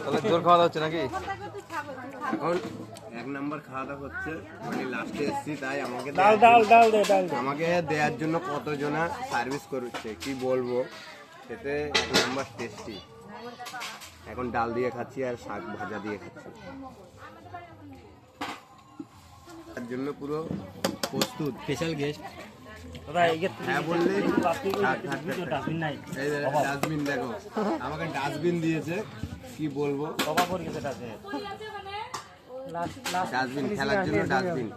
তাহলে জোর খাওয়া দাওয়া হচ্ছে নাকি? এখন এক নাম্বার খাওয়া দাওয়া হচ্ছে, মানে লাস্টে এসেছি তাই আমাকে আমাকে দেওয়ার জন্য কতজনা সার্ভিস করছে কি বলবো, খেতে এক নাম্বার টেস্টি। এখন ডাল দিয়ে খাচ্ছি আর শাক ভাজা দিয়ে খাচ্ছি, তার জন্য পুরো প্রস্তুত। স্পেশাল গেস্ট হ্যাঁ বললে ডাস্টবিন দেখো, আমাকে ডাস্টবিন দিয়েছে কি বলবো, ডাস্টবিন খেলার জন্য ডাস্টবিন।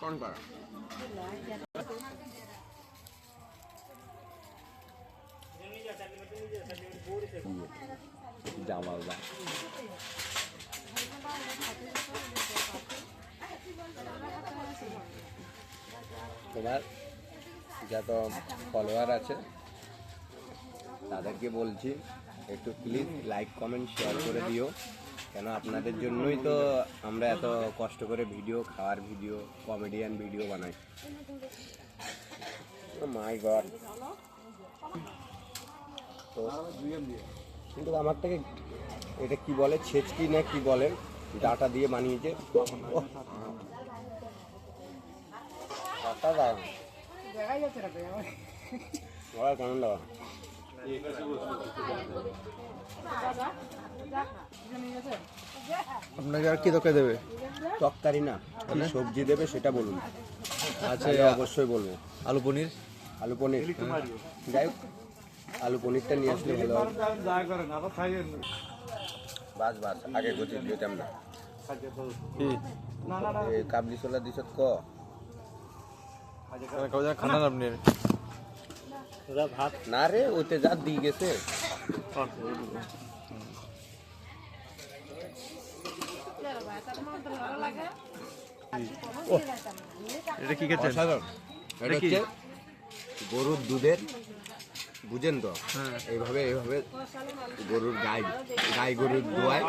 কোন করা জামালদা তোমার যত ফলোয়ার আছে তাদেরকে বলছি একটু প্লিজ লাইক কমেন্ট শেয়ার করে দিও, কেন আপনাদের জন্যই তো আমরা এত কষ্ট করে ভিডিও, খাওয়ার ভিডিও, কমেডিয়ান ভিডিও বানাই। মাই গড, তো কিন্তু আমার থেকে এটা কি বলে, ছেচকি না কি বলে, ডাটা দিয়ে বানিয়েছে। কেমন লাগা? আপনাকে আর কি তরকারি দেবে? তরকারি না, সবজি দেবে সেটা বলুন। আচ্ছা অবশ্যই বলবো। আলু পনির, আলু পনির, যাই হোক আলু পনিরটা নিয়ে আসলে ভালো হবে। বাস বাস আগে গতি দিতাম না, কাবলি ছোলা দিছ ক খানা আপনি ভাত না রে, ওইতে যা দিয়ে গেছে। এটা কি খেতে? এটা হচ্ছে গরুর দুধের, বুঝেন তো, এইভাবে এইভাবে গরুর গাই গরুর দোয়ায়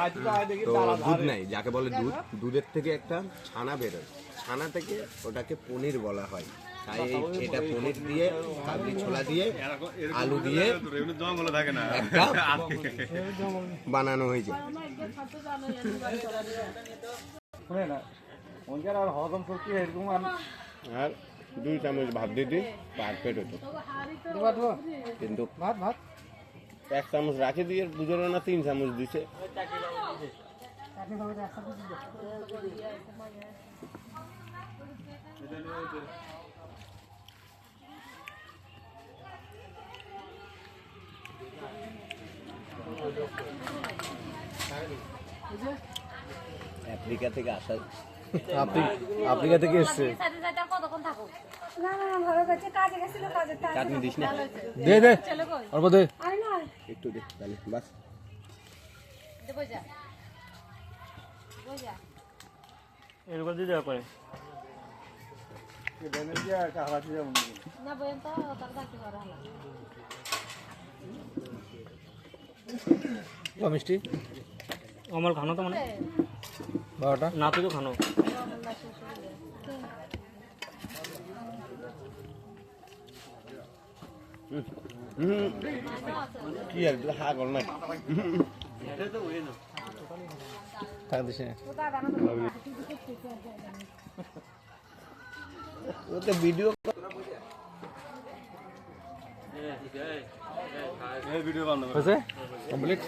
তো দুধ নাই, যাকে বলে দুধ, দুধের থেকে একটা ছানা বেরোয়, ছানা থেকে ওটাকে পনির বলা হয়। তাই এটা পনির দিয়ে, কাবলি ছোলা দিয়ে, আলু দিয়ে একটা বানানো হয়েছে। আর 2 চামচ ভাত দিদি পারফেক্ট হতো, কিন্তু ভাত 1 চামচ রাখে দিয়ে বুঝলো না 3 চামচ দিছে। আফ্রিকা থেকে আসা, আফ্রিকা থেকে এসছে। চাটনি দিস না, দে দে অল্প দে, একটু দে তাহলে বাস। এরকম দিয়ে দেওয়া পরে মিষ্টি আমার খানো তো মানে 12টা না, তুই তো খানো। কি আর হা কর না থাক দিস না। ওতে ভিডিও হয়েছে কমপ্লিট।